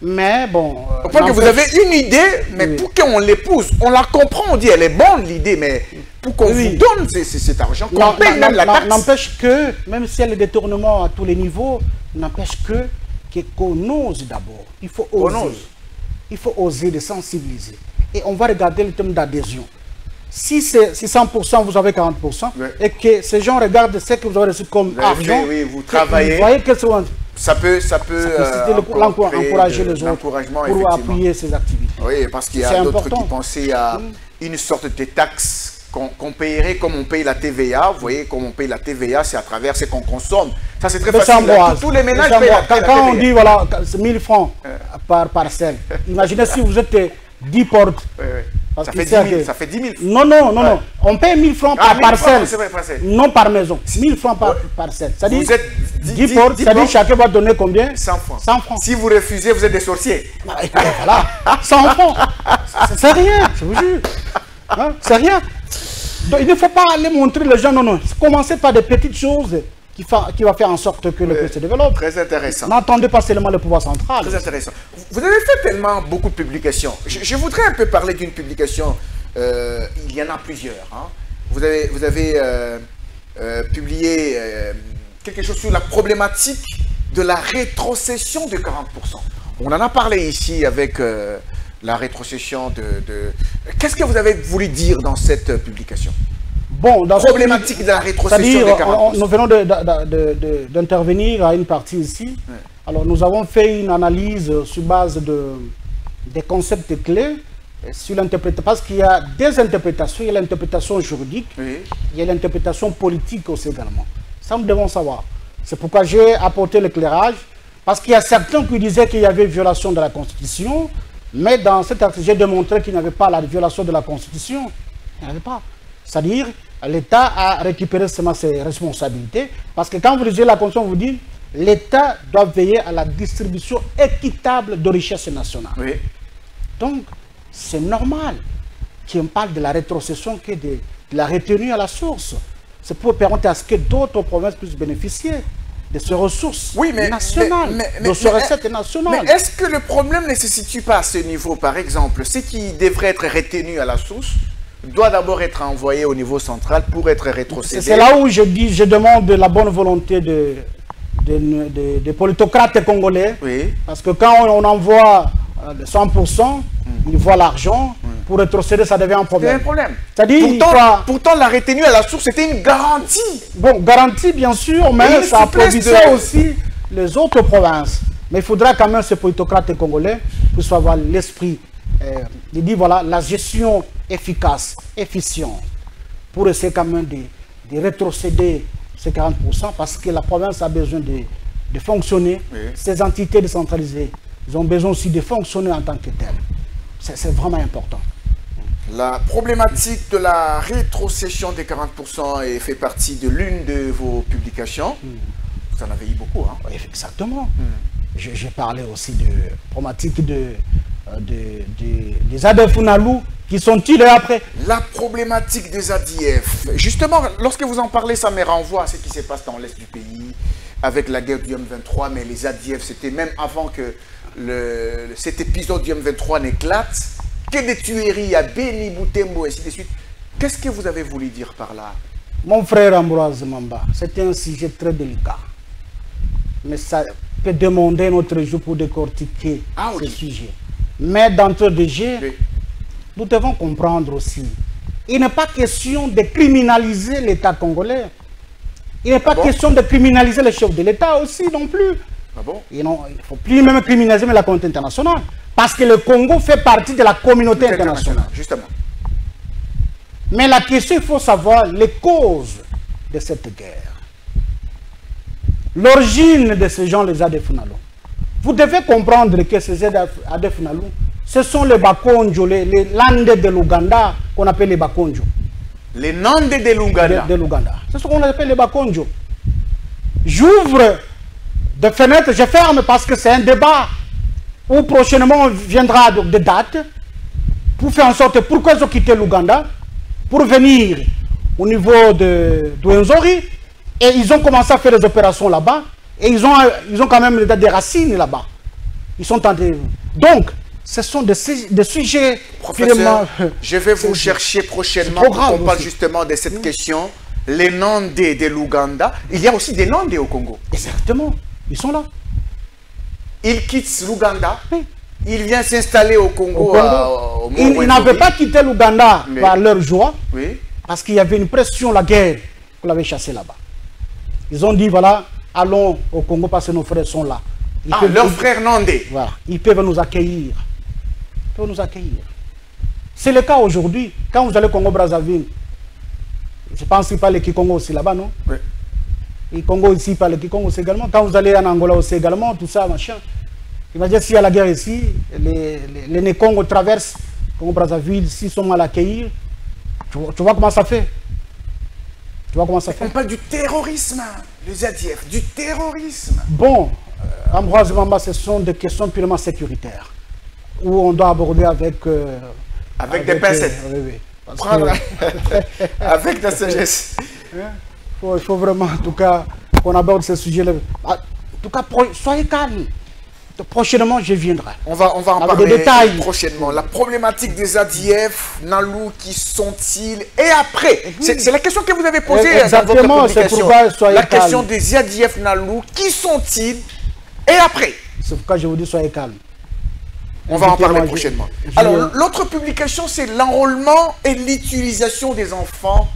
Mais bon... Au point que vous avez une idée, mais pour qu'on l'épouse, on la comprend, on dit elle est bonne l'idée, mais pour qu'on vous donne cet argent, qu'on paye même la taxe. N'empêche que, même si il y a le détournement à tous les niveaux, n'empêche qu'on ose d'abord. Il faut oser. Il faut oser de sensibiliser. Et on va regarder le thème d'adhésion. Si c'est 100%, vous avez 40%, et que ces gens regardent ce que vous avez reçu comme argent, vous travaillez. Vous voyez que ça peut encourager les autres pour appuyer ces activités. Oui, parce qu'il y a d'autres qui pensaient à une sorte de taxe qu'on payerait comme on paye la TVA. Vous voyez, comme on paye la TVA, c'est à travers ce qu'on consomme. Ça, c'est très facile. Tous les ménages payent la TVA. Quand on dit, voilà, 1000 francs par parcelle, imaginez si vous êtes 10 portes. Ça fait 10 000. Non. On paye 1000 francs par parcelle, non par maison. 1000 francs par parcelle. Ça dit 10 portes, ça dit chacun va donner combien? 100 francs. 100 francs. Si vous refusez, vous êtes des sorciers. Voilà, 100 francs. C'est rien, je vous jure. Hein? C'est rien. Donc, il ne faut pas aller montrer les gens, non. Commencez par des petites choses qui va faire en sorte que le pays se développe. Très intéressant. N'attendez pas seulement le pouvoir central. Très intéressant. Vous avez fait tellement beaucoup de publications. Je voudrais un peu parler d'une publication. Il y en a plusieurs. Hein. Vous avez publié quelque chose sur la problématique de la rétrocession de 40%. On en a parlé ici avec la rétrocession de... Qu'est-ce que vous avez voulu dire dans cette publication? Bon, dans problématique de la rétrocession de 40%. Nous venons d'intervenir à une partie ici. Alors, nous avons fait une analyse sur base des concepts clés sur l'interprétation. Parce qu'il y a des interprétations. Il y a l'interprétation juridique. Il y a l'interprétation politique aussi également. Ça, nous devons savoir. C'est pourquoi j'ai apporté l'éclairage. Parce qu'il y a certains qui disaient qu'il y avait violation de la Constitution. Mais dans cet acte, j'ai démontré qu'il n'y avait pas la violation de la Constitution. Il n'y avait pas. C'est-à-dire, l'État a récupéré seulement ses responsabilités. Parce que quand vous lisez la Constitution, vous dites l'État doit veiller à la distribution équitable de richesses nationales. Donc, c'est normal qu'on parle de la rétrocession que de la retenue à la source. C'est pour permettre à ce que d'autres provinces puissent bénéficier de ces ressources nationales, de ces recettes nationales. Mais est-ce que le problème ne se situe pas à ce niveau? Par exemple, ce qui devrait être retenu à la source doit d'abord être envoyé au niveau central pour être rétrocédé. C'est là où je demande la bonne volonté des politocrates congolais. Parce que quand on envoie 100%, ils voient l'argent. Pour rétrocéder, ça devient un problème. C'est un problème. Pourtant, la retenue à la source, c'était une garantie. Bon, garantie, bien sûr, mais ça applaudissait aussi les autres provinces. Mais il faudra quand même, ces politocrates congolais, puissent avoir l'esprit. Il dit, voilà, la gestion efficace, efficiente, pour essayer quand même de rétrocéder ces 40%, parce que la province a besoin de fonctionner. Ces entités décentralisées, ils ont besoin aussi de fonctionner en tant que telles. C'est vraiment important. La problématique de la rétrocession des 40% fait partie de l'une de vos publications. Vous en avez eu beaucoup, hein? Oui, exactement. J'ai parlé aussi de problématique des ADF Nalou qui sont tirés après. La problématique des ADF. Justement, lorsque vous en parlez, ça me renvoie à ce qui se passe dans l'Est du pays. avec la guerre du M23, mais les ADF, c'était même avant que cet épisode du M23 n'éclate, que des tueries à Beni, Boutembo, et ainsi de suite. Qu'est-ce que vous avez voulu dire par là? Mon frère Ambroise Mamba, c'était un sujet très délicat. Mais ça peut demander notre jour pour décortiquer ce sujet. Mais d'entre deux jeux, nous devons comprendre aussi. Il n'est pas question de criminaliser l'État congolais. Il n'est pas question de criminaliser le chef de l'État aussi non plus. Il ne faut plus même criminaliser la communauté internationale. Parce que le Congo fait partie de la communauté internationale. Justement. Mais la question, il faut savoir les causes de cette guerre. L'origine de ces gens, les ADF Nalu. Vous devez comprendre que ces ADF Nalu, ce sont les Bakonjo, les Landais de l'Ouganda, qu'on appelle les Bakonjo. Les Landais de l'Ouganda. De l'Ouganda. C'est ce qu'on appelle les Bakonjo. J'ouvre des fenêtres, je ferme parce que c'est un débat où prochainement viendra des dates pour faire en sorte pourquoi ils ont quitté l'Ouganda pour venir au niveau de Rwenzori et ils ont commencé à faire des opérations là-bas et ils ont quand même des racines là-bas. Ils sont tentés. Donc, ce sont des sujets... Professeur, je vais vous chercher prochainement pour qu'on parle justement de cette question. Les Nandés de l'Ouganda. Il y a aussi des Nandés au Congo. Exactement. Ils sont là. Ils quittent l'Ouganda. Oui. Ils viennent s'installer au Congo. Ils n'avaient pas quitté l'Ouganda par leur joie. Oui. Parce qu'il y avait une pression, la guerre, qu'on l'avait chassé là-bas. Ils ont dit, voilà, allons au Congo parce que nos frères sont là. Leurs frères Nandés. Voilà. Ils peuvent nous accueillir. Ils peuvent nous accueillir. C'est le cas aujourd'hui. Quand vous allez au Congo-Brazzaville, je pense qu'il parle le Kikongo aussi là-bas, non? Oui. Et Congo ici parle le Kikongo aussi également. Quand vous allez en Angola aussi également, tout ça, machin. Imaginez s'il y a la guerre ici, les Nékongo traversent Congo-Brazzaville, s'ils sont mal accueillis, tu vois comment ça fait? Tu vois comment ça fait? On parle du terrorisme, les ADF, du terrorisme. Bon, Ambroise Mamba, ce sont des questions purement sécuritaire, où on doit aborder avec des pincettes. Oui. Prendre avec la sagesse. Il faut vraiment, en tout cas, qu'on aborde ce sujet-là. En tout cas, soyez calmes. Prochainement, je viendrai. On va en parler prochainement. La problématique des ADF, Nalu, qui sont-ils? Et après, c'est la question que vous avez posée dans votre publication. La question des ADF, Nalu, qui sont-ils? Et après? C'est pourquoi je vous dis, soyez calmes. On va en parler prochainement. Alors, l'autre publication, c'est l'enrôlement et l'utilisation des enfants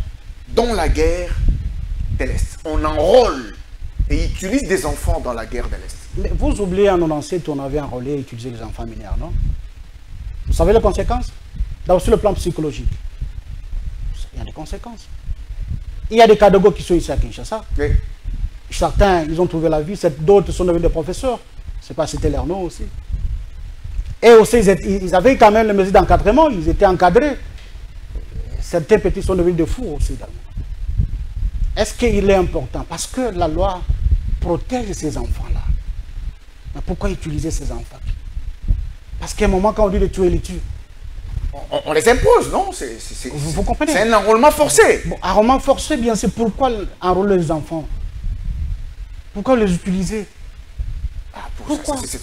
dans la guerre de l'Est. On enrôle et utilise des enfants dans la guerre de l'Est. Mais vous oubliez en 97, on avait enrôlé et utilisé les enfants mineurs, non? Vous savez les conséquences? D'abord, sur le plan psychologique, il y a des conséquences. Il y a des Kadogo qui sont ici à Kinshasa. Oui. Certains, ils ont trouvé la vie, d'autres sont devenus des professeurs. Je ne sais pas si c'était leur nom aussi. Et aussi, ils avaient quand même les mesures d'encadrement, ils étaient encadrés. Certains petits sont devenus des fous aussi également. Est-ce qu'il est important? Parce que la loi protège ces enfants-là. Mais pourquoi utiliser ces enfants? Parce qu'à un moment, quand on dit de tuer, les tue. On les impose, non? Vous comprenez? C'est un enrôlement forcé. Bon, enrôlement forcé, bien sûr. Pourquoi enrôler les enfants? Pourquoi les utiliser? Pourquoi? Ce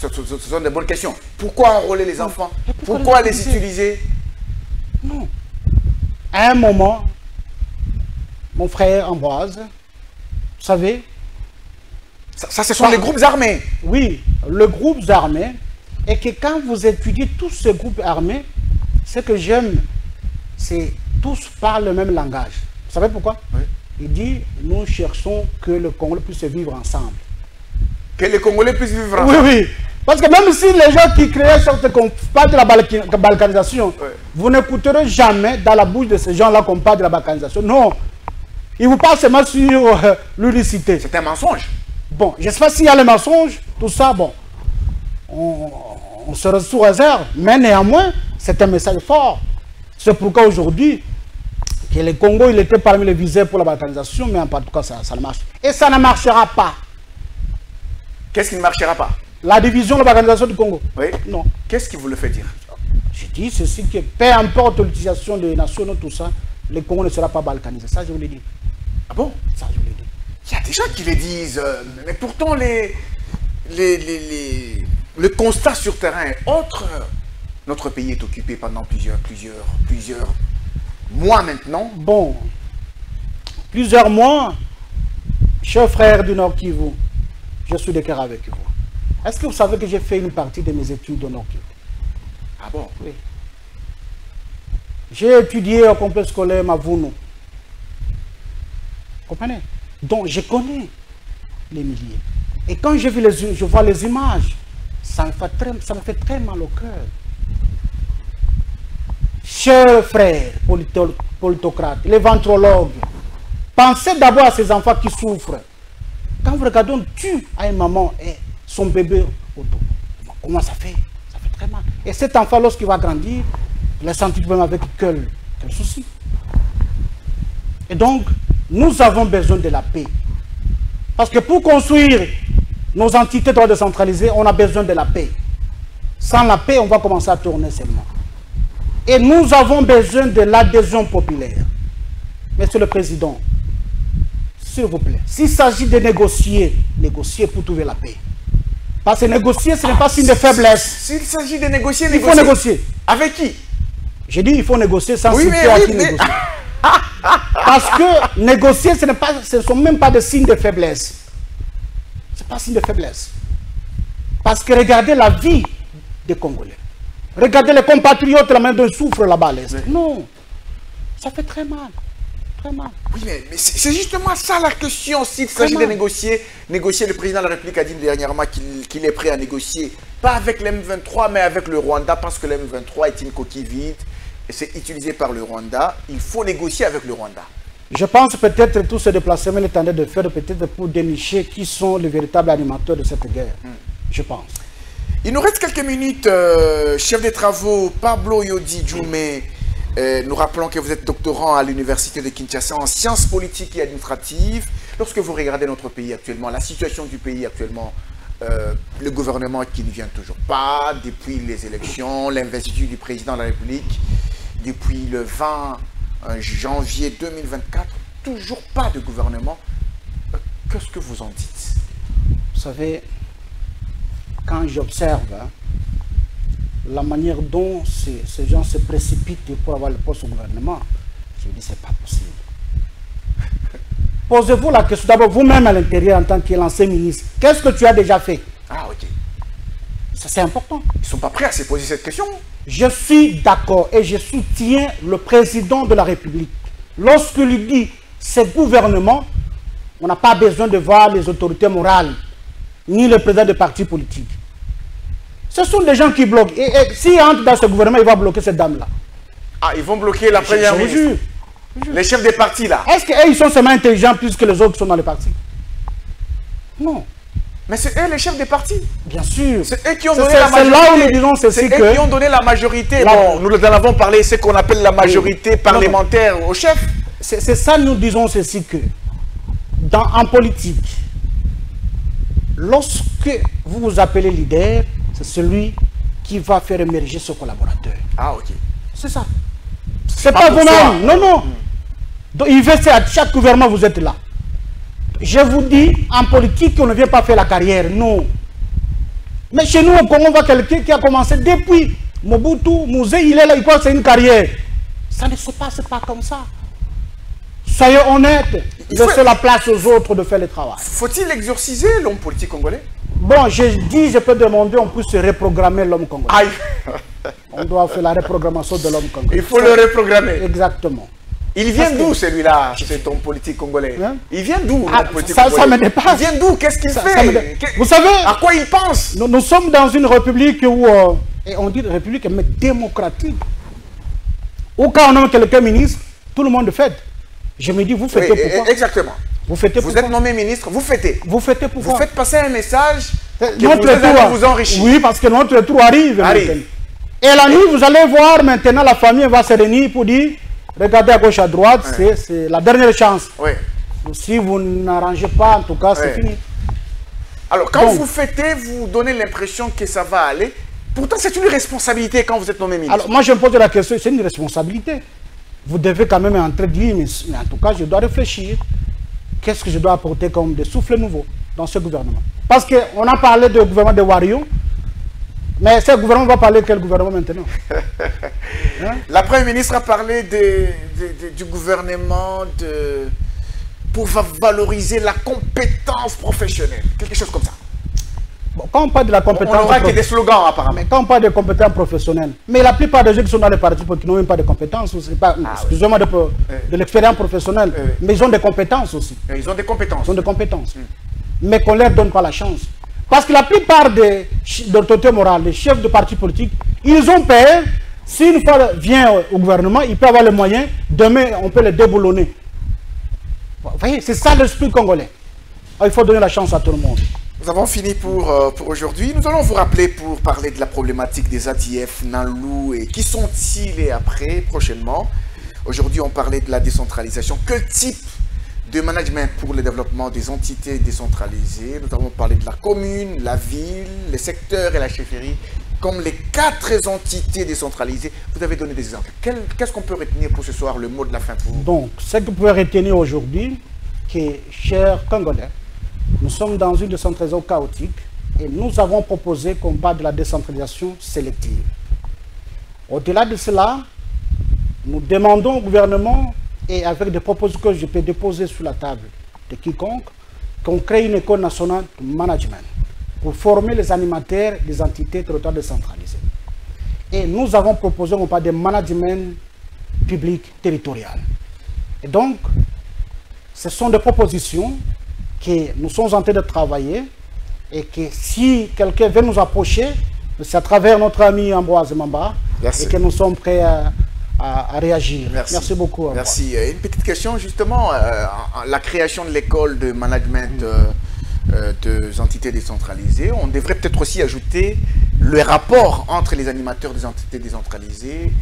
sont des bonnes questions. Pourquoi enrôler les enfants? Pourquoi les utiliser? Non. À un moment, mon frère Ambroise, vous savez... Ça, ce sont les groupes armés. Oui, les groupes armés. Et que quand vous étudiez tous ces groupes armés, ce que j'aime, c'est tous parlent le même langage. Vous savez pourquoi? Oui. Il dit, nous cherchons que le Congolais puisse vivre ensemble. Que les Congolais puissent vivre ensemble? Oui, oui. Parce que même si les gens qui créent sorte qu'on parle de la balkanisation, oui, vous n'écouterez jamais dans la bouche de ces gens-là qu'on parle de la balkanisation. Non. Ils vous parlent seulement sur l'unicité. C'est un mensonge. Bon, je ne sais pas s'il y a le mensonge, tout ça, bon. On se sous réserve, mais néanmoins, c'est un message fort. C'est pourquoi aujourd'hui, que le Congo, il était parmi les visés pour la balkanisation, mais en tout cas, ça ne marche. Et ça ne marchera pas. Qu'est-ce qui ne marchera pas? La division de la balkanisation du Congo. Oui. Non. Qu'est-ce qui vous le fait dire? Je dis ceci, que peu importe l'utilisation des nationaux, tout ça, le Congo ne sera pas balkanisé. Ça, je vous l'ai dit. Ah bon? Ça, je vous l'ai dit. Il y a des gens qui le disent, mais pourtant le constat sur terrain est autre. Notre pays est occupé pendant plusieurs mois maintenant. Bon, plusieurs mois, chers frères du Nord Kivu, je suis de cœur avec vous. Est-ce que vous savez que j'ai fait une partie de mes études au Nord Kivu? Ah bon? Oui. J'ai étudié au complexe scolaire Mavuno. Vous comprenez? Donc je connais les milliers. Et quand je vois les images, ça me fait très mal au cœur. Chers frères politocrates, les ventrologues, pensez d'abord à ces enfants qui souffrent. Quand vous regardez, on tue à une maman et son bébé au dos. Comment ça fait? Ça fait très mal. Et cet enfant, lorsqu'il va grandir, il a senti même avec quel souci. Et donc, nous avons besoin de la paix. Parce que pour construire nos entités droits décentralisées, on a besoin de la paix. Sans la paix, on va commencer à tourner seulement. Et nous avons besoin de l'adhésion populaire. Monsieur le Président, s'il vous plaît, s'il s'agit de négocier pour trouver la paix. Parce que négocier, ce n'est pas signe de faiblesse. S'il s'agit de négocier, il faut négocier. Avec qui? J'ai dit il faut négocier sans citer à qui négocier. Parce que négocier, ce ne sont même pas des signes de faiblesse. Ce n'est pas signe de faiblesse. Parce que regardez la vie des Congolais. Regardez les compatriotes, la main de souffre là-bas à l'Est. Non, ça fait très mal. Très mal. Oui, mais c'est justement ça la question. S'il s'agit de négocier, le président de la République a dit dernièrement qu'il est prêt à négocier, pas avec l'M23, mais avec le Rwanda, parce que l'M23 est une coquille vide, et c'est utilisé par le Rwanda. Il faut négocier avec le Rwanda. Je pense peut-être tous ces déplacements est en train de faire peut-être pour dénicher qui sont les véritables animateurs de cette guerre. Je pense. Il nous reste quelques minutes, chef des travaux Pablo Yodi Djoumé. Nous rappelons que vous êtes doctorant à l'université de Kinshasa en sciences politiques et administratives. Lorsque vous regardez notre pays actuellement, la situation du pays actuellement, le gouvernement qui ne vient toujours pas, depuis les élections, l'investiture du président de la République, depuis le 20 janvier 2024, toujours pas de gouvernement. Qu'est-ce que vous en dites? Vous savez, quand j'observe la manière dont ces gens se précipitent pour avoir le poste au gouvernement, je me dis c'est pas possible. Posez-vous la question d'abord vous-même à l'intérieur en tant qu'ancien ministre. Qu'est-ce que tu as déjà fait? Ah ok. Ça c'est important. Ils ne sont pas prêts à se poser cette question. Je suis d'accord et je soutiens le président de la République. Lorsqu'il dit ce gouvernement, on n'a pas besoin de voir les autorités morales, ni le président des partis politiques. Ce sont des gens qui bloquent. Et s'il entre dans ce gouvernement, il va bloquer cette dame-là. Ah, ils vont bloquer la première ministre. Les chefs des partis, là. Est-ce qu'ils sont seulement intelligents plus que les autres qui sont dans les partis? Non. Mais c'est eux les chefs des partis. Bien sûr. C'est eux qui ont donné la majorité. C'est là où nous disons ceci que... C'est eux qui ont donné la majorité. Bon, nous en avons parlé, c'est ce qu'on appelle la majorité parlementaire au chef. C'est ça nous disons ceci que, en politique, lorsque vous vous appelez leader, c'est celui qui va faire émerger ce collaborateur. Ah, ok. C'est ça. C'est pas vous-même. Non, non. Donc, il veut à chaque gouvernement, vous êtes là. Je vous dis, en politique, on ne vient pas faire la carrière. Non. Mais chez nous, au Congo, on voit quelqu'un qui a commencé depuis Mobutu, Mouzé, il est là, il croit que c'est une carrière. Ça ne se passe pas comme ça. Soyez honnêtes. Laissez la place aux autres de faire le travail. Faut-il exorciser l'homme politique congolais? Bon, je peux demander, on peut se reprogrammer l'homme congolais. Aïe. On doit faire la reprogrammation de l'homme congolais. Il faut le reprogrammer. Exactement. Il vient d'où celui-là, cet homme politique congolais? Il vient d'où ça me dépasse. Il vient d'où? Qu'est-ce qu'il fait? Vous savez, à quoi il pense? Nous sommes dans une république où, et on dit république, mais démocratique. Où quand on nomme quelqu'un ministre, tout le monde fête. Je me dis, vous fêtez pourquoi? Exactement. Vous fêtez pourquoi? Vous êtes nommé ministre, vous fêtez. Vous fêtez pourquoi? Vous faites passer un message que notre vous allez vous enrichir. Oui, parce que notre tour arrive. Et la nuit, vous allez voir maintenant, la famille va se réunir pour dire, regardez à gauche, à droite, c'est la dernière chance. Oui. Si vous n'arrangez pas, en tout cas, c'est fini. Alors, quand vous fêtez, vous donnez l'impression que ça va aller. Pourtant, c'est une responsabilité quand vous êtes nommé ministre. Alors, moi, je me pose la question, c'est une responsabilité. Vous devez quand même entrer dire, mais en tout cas, je dois réfléchir. qu'est-ce que je dois apporter comme des souffles nouveaux dans ce gouvernement. Parce qu'on a parlé du gouvernement de Wario, mais ce gouvernement va parler de quel gouvernement maintenant? Hein? La Première ministre a parlé du gouvernement pour valoriser la compétence professionnelle, quelque chose comme ça. Bon, quand on parle de la compétence... On n'aura que des slogans apparemment. Mais quand on parle de compétences professionnelles, mais la plupart des gens qui sont dans les partis qui n'ont même pas de compétences, excusez-moi de l'expérience professionnelle, mais ils ont des compétences aussi. Ils ont des compétences. Ils ont des compétences. Mais qu'on ne leur donne pas la chance. Parce que la plupart des autorités morales, des chefs de partis politiques, ils ont peur. Si une fois vient au gouvernement, il peut avoir les moyens. Demain, on peut les déboulonner. Vous voyez, c'est ça l'esprit congolais. Alors, il faut donner la chance à tout le monde. Nous avons fini pour aujourd'hui. Nous allons vous rappeler pour parler de la problématique des ADF, Nanlou et qui sont-ils et après, prochainement. Aujourd'hui, on parlait de la décentralisation. Quel type de management pour le développement des entités décentralisées? Nous avons parlé de la commune, la ville, les secteurs et la chefferie, comme les 4 entités décentralisées. Vous avez donné des exemples. Qu'est-ce qu'on peut retenir pour ce soir, le mot de la fin pour vous? Donc, ce que vous pouvez retenir aujourd'hui, que, chers Congolais, nous sommes dans une décentralisation chaotique et nous avons proposé qu'on parle de la décentralisation sélective. Au-delà de cela, nous demandons au gouvernement, et avec des propositions que je peux déposer sur la table de quiconque, qu'on crée une école nationale de management pour former les animateurs des entités territoriales décentralisées. Et nous avons proposé qu'on parle de management public territorial. Et donc, ce sont des propositions que nous sommes en train de travailler et que si quelqu'un veut nous approcher, c'est à travers notre ami Ambroise Mamba. Merci. Et que nous sommes prêts à réagir. Merci. Merci beaucoup. Merci. Une petite question justement, la création de l'école de management des entités décentralisées, on devrait peut-être aussi ajouter le rapport entre les animateurs des entités décentralisées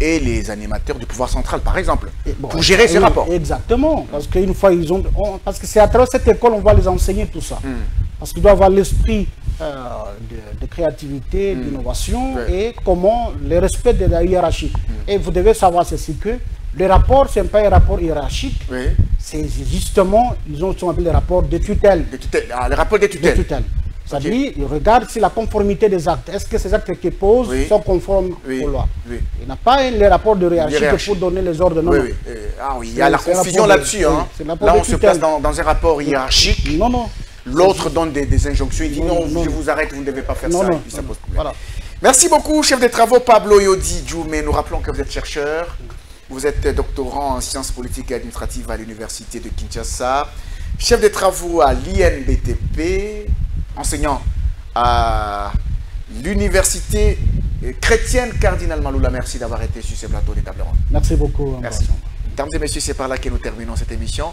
et les animateurs du pouvoir central, par exemple, pour gérer ces rapports. Exactement, parce qu'une fois parce que c'est à travers cette école on va les enseigner tout ça. Parce qu'il doit avoir l'esprit de créativité, d'innovation et comment le respect de la hiérarchie. Et vous devez savoir ceci que le rapport, ce n'est pas un rapport hiérarchique, c'est justement, ils ont ce qu'on appelle le rapport de tutelle. Le rapport de tutelle. C'est-à-dire, il regarde si la conformité des actes, est-ce que ces actes qu'ils posent sont conformes aux lois. Il n'a pas les rapports de hiérarchie pour donner les ordres. Non, Ah oui, il y a la confusion là-dessus. Hein. Là, on se place dans un rapport hiérarchique. Non, non. L'autre donne des injonctions. Il dit non, je vous arrête, vous ne devez pas faire ça. Et puis ça pose problème. Voilà. Merci beaucoup, chef de travaux Pablo Yodi Djoumé. Nous rappelons que vous êtes chercheur. Vous êtes doctorant en sciences politiques et administratives à l'université de Kinshasa. Chef de travaux à l'INBTP. Enseignant à l'université chrétienne Cardinal Maloula. Merci d'avoir été sur ce plateau des tables rondes. Merci beaucoup. Merci. Mesdames et messieurs, c'est par là que nous terminons cette émission.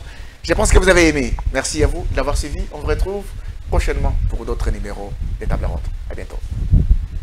Je pense que vous avez aimé. Merci à vous de l'avoir suivi. On vous retrouve prochainement pour d'autres numéros des tables rondes. À bientôt.